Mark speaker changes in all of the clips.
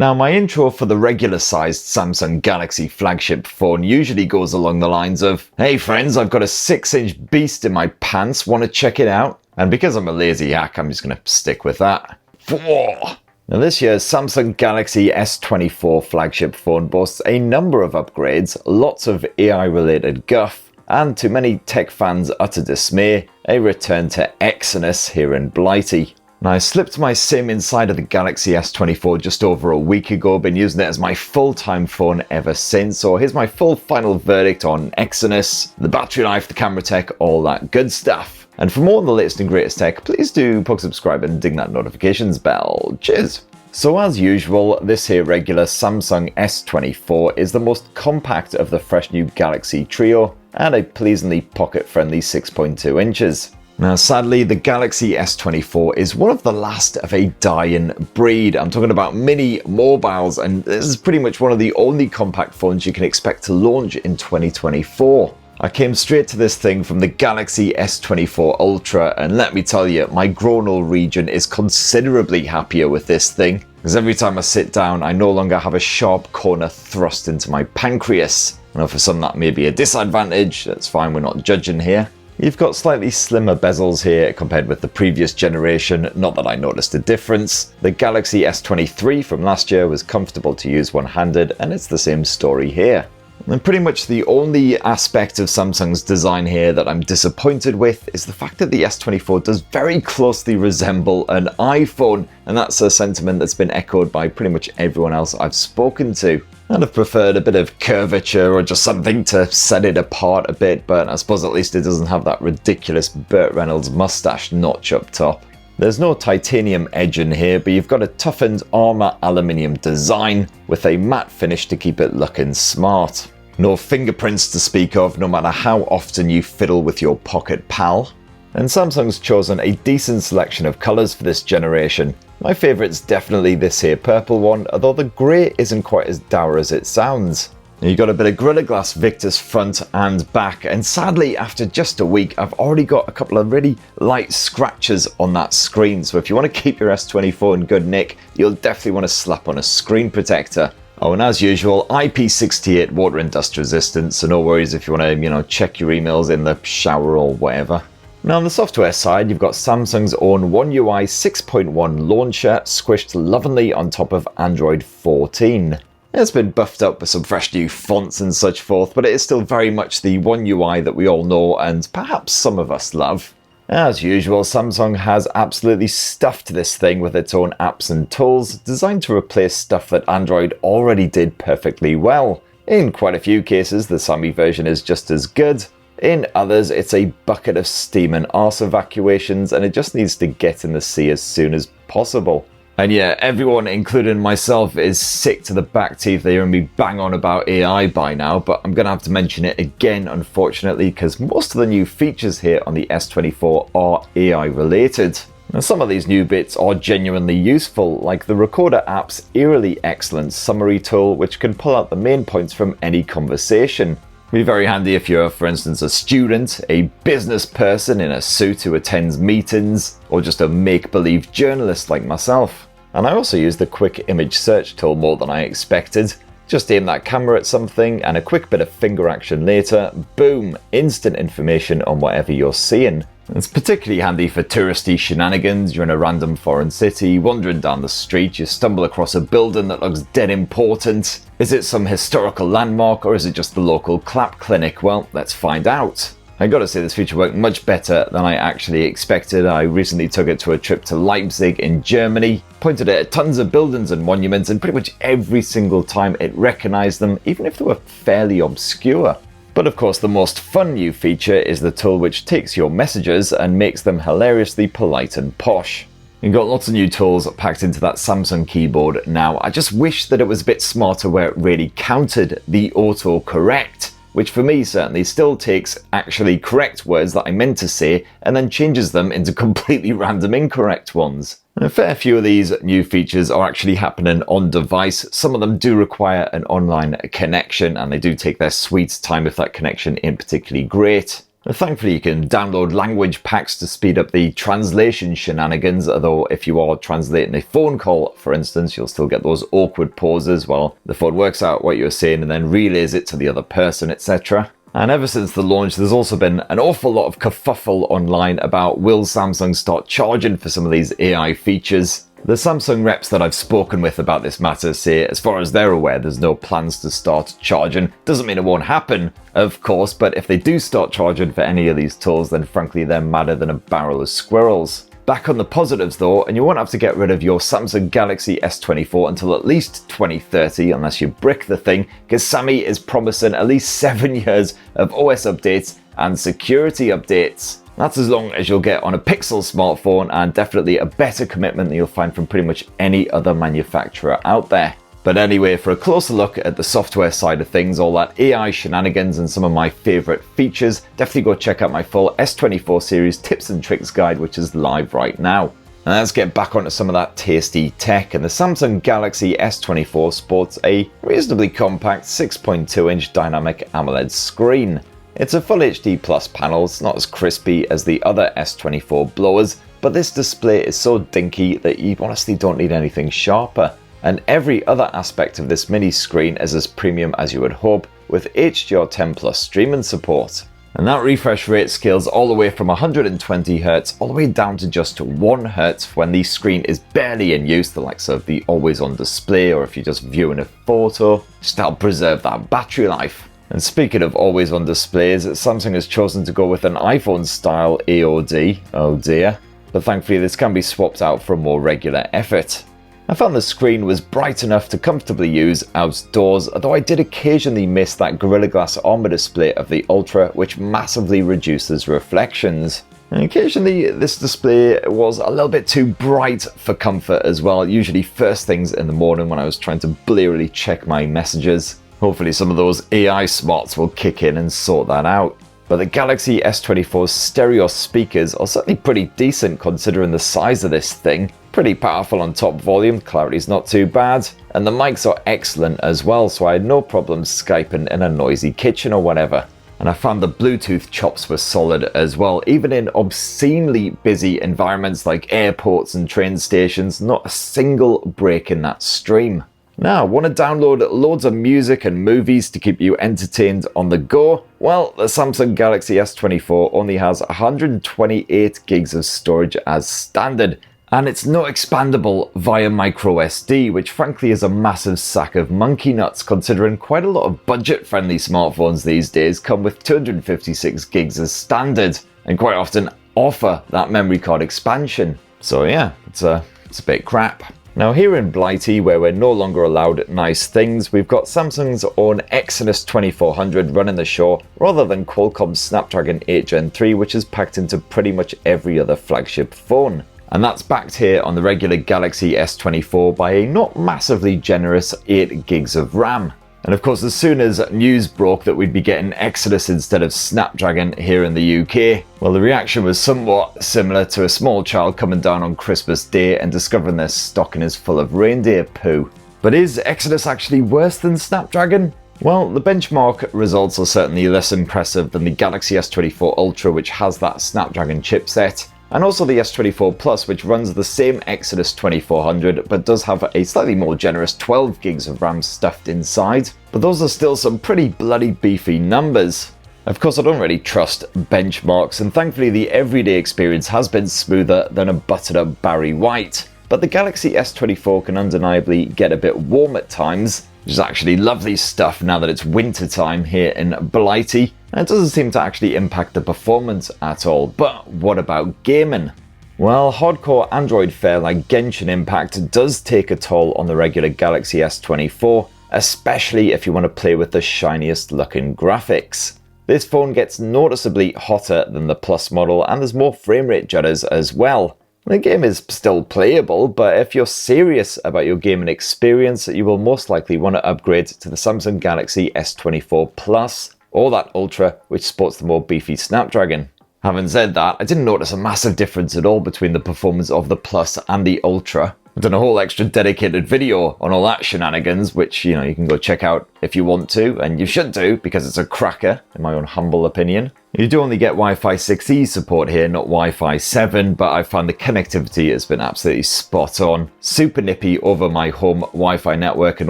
Speaker 1: Now, my intro for the regular-sized Samsung Galaxy flagship phone usually goes along the lines of, "Hey friends, I've got a 6-inch beast in my pants, want to check it out?" And because I'm a lazy hack, I'm just going to stick with that. Now, this year's Samsung Galaxy S24 flagship phone boasts a number of upgrades, lots of AI-related guff, and to many tech fans' utter dismay, a return to Exynos here in Blighty. Now, I slipped my SIM inside of the Galaxy S24 just over a week ago, been using it as my full-time phone ever since, so here's my full final verdict on Exynos, the battery life, the camera tech, all that good stuff. And for more on the latest and greatest tech, please do poke subscribe and ding that notifications bell. Cheers! So as usual, this here regular Samsung S24 is the most compact of the fresh new Galaxy trio, and a pleasingly pocket-friendly 6.2 inches. Now, sadly, the Galaxy S24 is one of the last of a dying breed. I'm talking about mini mobiles, and this is pretty much one of the only compact phones you can expect to launch in 2024. I came straight to this thing from the Galaxy S24 Ultra, and let me tell you, my groinal region is considerably happier with this thing, because every time I sit down, I no longer have a sharp corner thrust into my pancreas. Now, for some that may be a disadvantage, that's fine, we're not judging here. You've got slightly slimmer bezels here compared with the previous generation, not that I noticed a difference. The Galaxy S23 from last year was comfortable to use one-handed, and it's the same story here. And pretty much the only aspect of Samsung's design here that I'm disappointed with is the fact that the S24 does very closely resemble an iPhone, and that's a sentiment that's been echoed by pretty much everyone else I've spoken to. I'd have preferred a bit of curvature or just something to set it apart a bit, but I suppose at least it doesn't have that ridiculous Burt Reynolds mustache notch up top. There's no titanium edge in here, but you've got a toughened armor aluminium design with a matte finish to keep it looking smart. No fingerprints to speak of, no matter how often you fiddle with your pocket pal. And Samsung's chosen a decent selection of colours for this generation. My favourite's definitely this here purple one, although the grey isn't quite as dour as it sounds. You've got a bit of Gorilla Glass Victus front and back, and sadly after just a week I've already got a couple of really light scratches on that screen, so if you want to keep your S24 in good nick, you'll definitely want to slap on a screen protector. Oh, and as usual, IP68 water and dust resistant, so no worries if you want to, check your emails in the shower or whatever. Now on the software side, you've got Samsung's own OneUI 6.1 launcher squished lovingly on top of Android 14. It's been buffed up with some fresh new fonts and such forth, but it is still very much the OneUI that we all know and perhaps some of us love. As usual, Samsung has absolutely stuffed this thing with its own apps and tools designed to replace stuff that Android already did perfectly well. In quite a few cases, the Sammy version is just as good. In others, it's a bucket of steam and arse evacuations, and it just needs to get in the sea as soon as possible. And yeah, everyone, including myself, is sick to the back teeth hearing me bang on about AI by now, but I'm going to have to mention it again, unfortunately, because most of the new features here on the S24 are AI related. Now, some of these new bits are genuinely useful, like the Recorder app's eerily excellent summary tool, which can pull out the main points from any conversation. Be very handy if you're, for instance, a student, a business person in a suit who attends meetings, or just a make-believe journalist like myself. And I also use the quick image search tool more than I expected. Just aim that camera at something and a quick bit of finger action later, boom, instant information on whatever you're seeing. It's particularly handy for touristy shenanigans. You're in a random foreign city, wandering down the street, you stumble across a building that looks dead important. Is it some historical landmark or is it just the local clap clinic? Well, let's find out. I gotta say this feature worked much better than I actually expected. I recently took it to a trip to Leipzig in Germany, pointed it at tons of buildings and monuments, and pretty much every single time it recognized them, even if they were fairly obscure. But of course, the most fun new feature is the tool which takes your messages and makes them hilariously polite and posh. You've got lots of new tools packed into that Samsung keyboard now. I just wish that it was a bit smarter where it really counted the autocorrect, which for me certainly still takes actually correct words that I meant to say and then changes them into completely random incorrect ones. And a fair few of these new features are actually happening on device. Some of them do require an online connection, and they do take their sweet time if that connection ain't particularly great. Thankfully, you can download language packs to speed up the translation shenanigans, although if you are translating a phone call, for instance, you'll still get those awkward pauses while the phone works out what you're saying and then relays it to the other person, etc. And ever since the launch, there's also been an awful lot of kerfuffle online about will Samsung start charging for some of these AI features. The Samsung reps that I've spoken with about this matter say, as far as they're aware, there's no plans to start charging. Doesn't mean it won't happen, of course, but if they do start charging for any of these tools, then frankly they're madder than a barrel of squirrels. Back on the positives though, and you won't have to get rid of your Samsung Galaxy S24 until at least 2030 unless you brick the thing, because Sammy is promising at least 7 years of OS updates and security updates. That's as long as you'll get on a Pixel smartphone, and definitely a better commitment than you'll find from pretty much any other manufacturer out there. But anyway, for a closer look at the software side of things, all that AI shenanigans and some of my favourite features, definitely go check out my full S24 series tips and tricks guide, which is live right now. And let's get back onto some of that tasty tech, and the Samsung Galaxy S24 sports a reasonably compact 6.2-inch dynamic AMOLED screen. It's a Full HD Plus panel, it's not as crispy as the other S24 blowers, but this display is so dinky that you honestly don't need anything sharper. And every other aspect of this mini screen is as premium as you would hope, with HDR10+ streaming support. And that refresh rate scales all the way from 120Hz all the way down to just 1Hz when the screen is barely in use, the likes of the always on display, or if you're just viewing a photo, just to help preserve that battery life. And speaking of always on displays, Samsung has chosen to go with an iPhone style AOD, oh dear, but thankfully this can be swapped out for a more regular effort. I found the screen was bright enough to comfortably use outdoors, although I did occasionally miss that Gorilla Glass Armor display of the Ultra, which massively reduces reflections. And occasionally this display was a little bit too bright for comfort as well, usually first things in the morning when I was trying to blearily check my messages. Hopefully some of those AI smarts will kick in and sort that out. But the Galaxy S24's stereo speakers are certainly pretty decent considering the size of this thing. Pretty powerful on top volume, clarity's not too bad, and the mics are excellent as well, so I had no problems Skyping in a noisy kitchen or whatever. And I found the Bluetooth chops were solid as well, even in obscenely busy environments like airports and train stations, not a single break in that stream. Now, want to download loads of music and movies to keep you entertained on the go? Well, the Samsung Galaxy S24 only has 128 gigs of storage as standard, and it's not expandable via microSD, which frankly is a massive sack of monkey nuts considering quite a lot of budget-friendly smartphones these days come with 256 gigs as standard, and quite often offer that memory card expansion. So yeah, it's a bit crap. Now here in Blighty, where we're no longer allowed nice things, we've got Samsung's own Exynos 2400 running the show, rather than Qualcomm's Snapdragon 8 Gen 3, which is packed into pretty much every other flagship phone. And that's backed here on the regular Galaxy S24 by a not massively generous 8 gigs of RAM. And of course, as soon as news broke that we'd be getting Exynos instead of Snapdragon here in the UK, well, the reaction was somewhat similar to a small child coming down on Christmas Day and discovering their stocking is full of reindeer poo. But is Exynos actually worse than Snapdragon? Well, the benchmark results are certainly less impressive than the Galaxy S24 Ultra, which has that Snapdragon chipset, and also the S24 Plus, which runs the same Exynos 2400 but does have a slightly more generous 12 gigs of RAM stuffed inside. But those are still some pretty bloody beefy numbers. Of course, I don't really trust benchmarks, and thankfully the everyday experience has been smoother than a buttered up Barry White. But the Galaxy S24 can undeniably get a bit warm at times, which is actually lovely stuff now that it's winter time here in Blighty, and it doesn't seem to actually impact the performance at all. But what about gaming? Well, hardcore Android fare like Genshin Impact does take a toll on the regular Galaxy S24, especially if you want to play with the shiniest looking graphics. This phone gets noticeably hotter than the Plus model, and there's more frame rate jitters as well. The game is still playable, but if you're serious about your gaming experience, you will most likely want to upgrade to the Samsung Galaxy S24 Plus, or that Ultra, which sports the more beefy Snapdragon. Having said that, I didn't notice a massive difference at all between the performance of the Plus and the Ultra. I've done a whole extra dedicated video on all that shenanigans, which, you can go check out if you want to, and you should do, because it's a cracker, in my own humble opinion. You do only get Wi-Fi 6E support here, not Wi-Fi 7, but I found the connectivity has been absolutely spot on. Super nippy over my home Wi-Fi network, and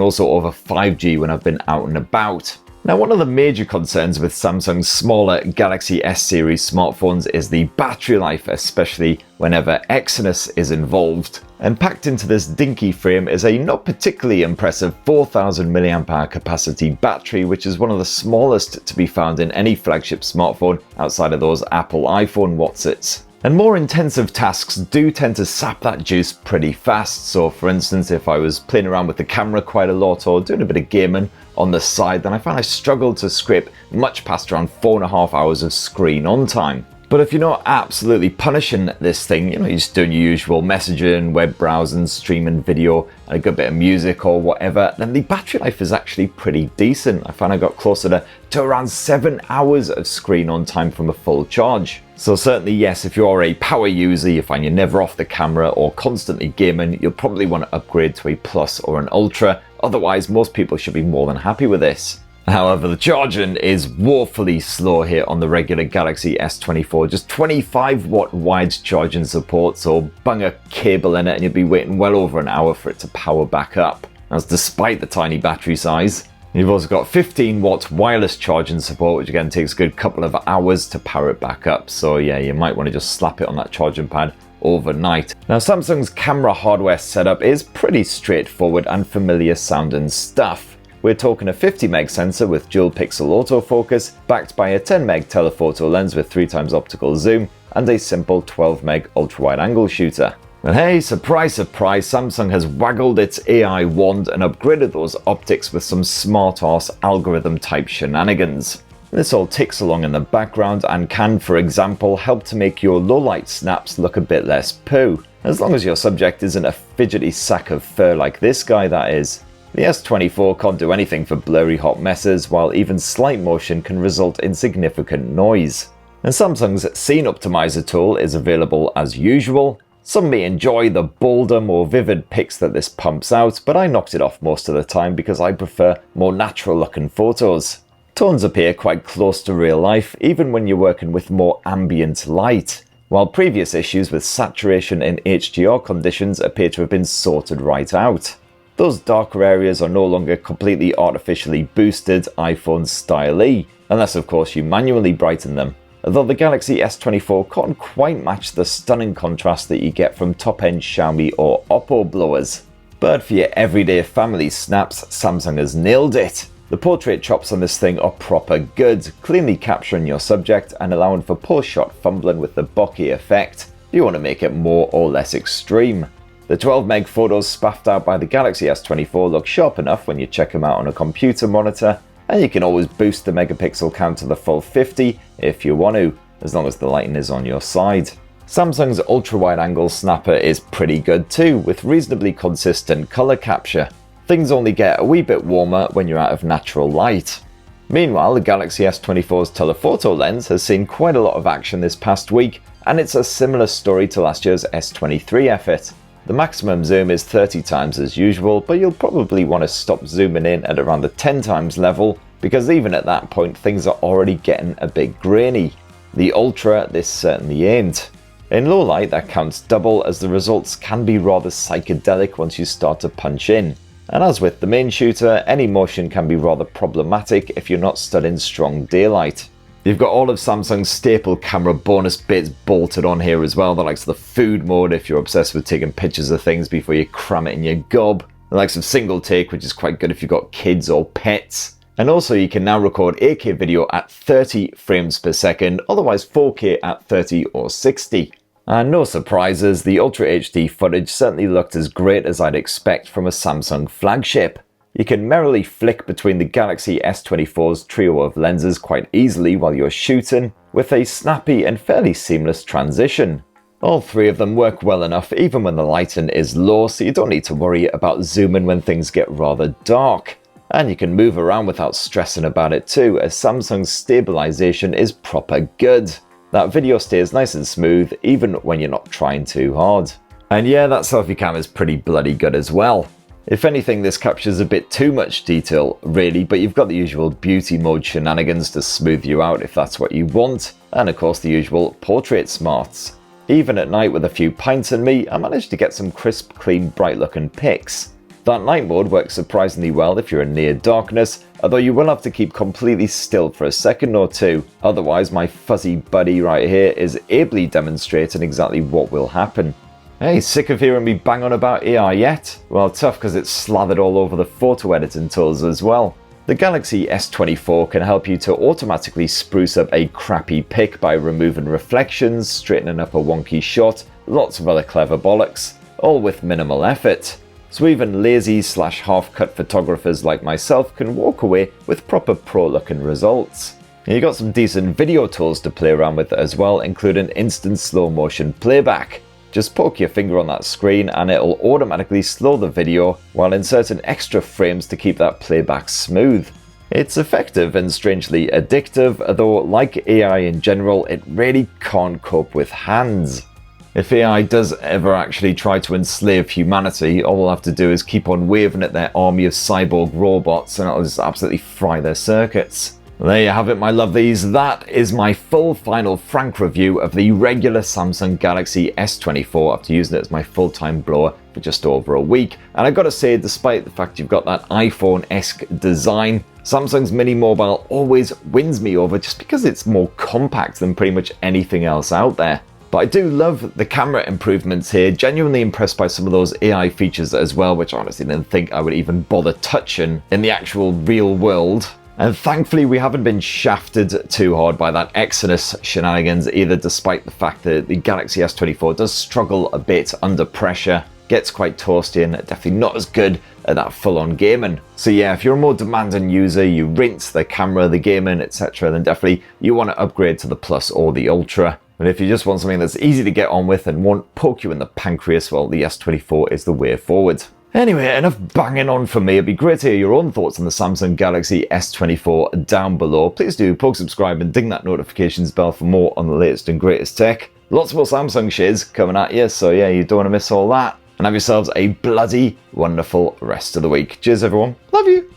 Speaker 1: also over 5G when I've been out and about. Now, one of the major concerns with Samsung's smaller Galaxy S series smartphones is the battery life, especially whenever Exynos is involved. And packed into this dinky frame is a not particularly impressive 4000 mAh capacity battery, which is one of the smallest to be found in any flagship smartphone outside of those Apple iPhone Watsits. And more intensive tasks do tend to sap that juice pretty fast. So for instance, if I was playing around with the camera quite a lot or doing a bit of gaming on the side, then I found I struggled to scrape much past around 4.5 hours of screen on time. But if you're not absolutely punishing this thing, you're just doing your usual messaging, web browsing, streaming video, and a good bit of music or whatever, then the battery life is actually pretty decent. I found I got closer to around 7 hours of screen on time from a full charge. So certainly yes, if you're a power user, you find you're never off the camera or constantly gaming, you'll probably want to upgrade to a Plus or an Ultra. Otherwise, most people should be more than happy with this. However, the charging is woefully slow here on the regular Galaxy S24. Just 25 watt wide charging support, so bung a cable in it and you'll be waiting well over an hour for it to power back up. That's despite the tiny battery size. You've also got 15 watt wireless charging support, which again takes a good couple of hours to power it back up. So yeah, you might want to just slap it on that charging pad overnight. Now, Samsung's camera hardware setup is pretty straightforward and familiar sounding stuff. We're talking a 50 meg sensor with dual pixel autofocus, backed by a 10 meg telephoto lens with 3x optical zoom, and a simple 12 meg ultra wide angle shooter. And hey, surprise, surprise, Samsung has waggled its AI wand and upgraded those optics with some smart-ass algorithm type shenanigans. This all ticks along in the background and can, for example, help to make your low-light snaps look a bit less poo, as long as your subject isn't a fidgety sack of fur like this guy, that is. The S24 can't do anything for blurry hot messes, while even slight motion can result in significant noise. And Samsung's Scene Optimizer tool is available as usual. Some may enjoy the bolder, more vivid pics that this pumps out, but I knocked it off most of the time because I prefer more natural looking photos. Tones appear quite close to real life, even when you're working with more ambient light, while previous issues with saturation in HDR conditions appear to have been sorted right out. Those darker areas are no longer completely artificially boosted iPhone style-y, unless of course you manually brighten them, although the Galaxy S24 can't quite match the stunning contrast that you get from top-end Xiaomi or Oppo blowers. But for your everyday family snaps, Samsung has nailed it. The portrait chops on this thing are proper good, cleanly capturing your subject and allowing for post-shot fumbling with the bokeh effect. You want to make it more or less extreme. The 12 meg photos spaffed out by the Galaxy S24 look sharp enough when you check them out on a computer monitor, and you can always boost the megapixel count to the full 50 if you want to, as long as the lighting is on your side. Samsung's ultra-wide angle snapper is pretty good too, with reasonably consistent color capture. Things only get a wee bit warmer when you're out of natural light. Meanwhile, the Galaxy S24's telephoto lens has seen quite a lot of action this past week, and it's a similar story to last year's S23 effort. The maximum zoom is 30 times as usual, but you'll probably want to stop zooming in at around the 10 times level, because even at that point things are already getting a bit grainy. The Ultra, this certainly ain't. In low light that counts double, as the results can be rather psychedelic once you start to punch in. And as with the main shooter, any motion can be rather problematic if you're not stood in strong daylight. You've got all of Samsung's staple camera bonus bits bolted on here as well, the likes of the food mode if you're obsessed with taking pictures of things before you cram it in your gob, the likes of single take, which is quite good if you've got kids or pets, and also you can now record 8K video at 30 frames per second, otherwise 4K at 30 or 60. And no surprises, the Ultra HD footage certainly looked as great as I'd expect from a Samsung flagship. You can merrily flick between the Galaxy S24's trio of lenses quite easily while you're shooting, with a snappy and fairly seamless transition. All three of them work well enough even when the lighting is low, so you don't need to worry about zooming when things get rather dark. And you can move around without stressing about it too, as Samsung's stabilization is proper good. That video stays nice and smooth even when you're not trying too hard. And yeah, that selfie cam is pretty bloody good as well. If anything, this captures a bit too much detail, really, but you've got the usual beauty mode shenanigans to smooth you out if that's what you want, and of course the usual portrait smarts. Even at night with a few pints in me, I managed to get some crisp, clean, bright looking pics. That night mode works surprisingly well if you're in near darkness, although you will have to keep completely still for a second or two, otherwise my fuzzy buddy right here is ably demonstrating exactly what will happen. Hey, sick of hearing me bang on about AI yet? Well, tough because it's slathered all over the photo editing tools as well. The Galaxy S24 can help you to automatically spruce up a crappy pic by removing reflections, straightening up a wonky shot, lots of other clever bollocks, all with minimal effort. So even lazy/half-cut photographers like myself can walk away with proper pro-looking results. You got some decent video tools to play around with as well, including instant slow motion playback. Just poke your finger on that screen and it'll automatically slow the video while inserting extra frames to keep that playback smooth. It's effective and strangely addictive, although like AI in general, it really can't cope with hands. If AI does ever actually try to enslave humanity, all we'll have to do is keep on waving at their army of cyborg robots and it'll just absolutely fry their circuits. There you have it, my lovelies. That is my full final frank review of the regular Samsung Galaxy S24 after using it as my full-time blower for just over a week. And I gotta say, despite the fact you've got that iPhone-esque design, Samsung's Mini Mobile always wins me over just because it's more compact than pretty much anything else out there. But I do love the camera improvements here, genuinely impressed by some of those AI features as well, which I honestly didn't think I would even bother touching in the actual real world. And thankfully we haven't been shafted too hard by that Exynos shenanigans either, despite the fact that the Galaxy S24 does struggle a bit under pressure, gets quite toasty and definitely not as good at that full-on gaming. So yeah, if you're a more demanding user, you rinse the camera, the gaming, etc., then definitely you want to upgrade to the Plus or the Ultra. But if you just want something that's easy to get on with and won't poke you in the pancreas, well, the S24 is the way forward. Anyway, enough banging on for me. It'd be great to hear your own thoughts on the Samsung Galaxy S24 down below. Please do poke, subscribe and ding that notifications bell for more on the latest and greatest tech. Lots more Samsung shiz coming at you, so yeah, you don't want to miss all that. And have yourselves a bloody wonderful rest of the week. Cheers everyone. Love you.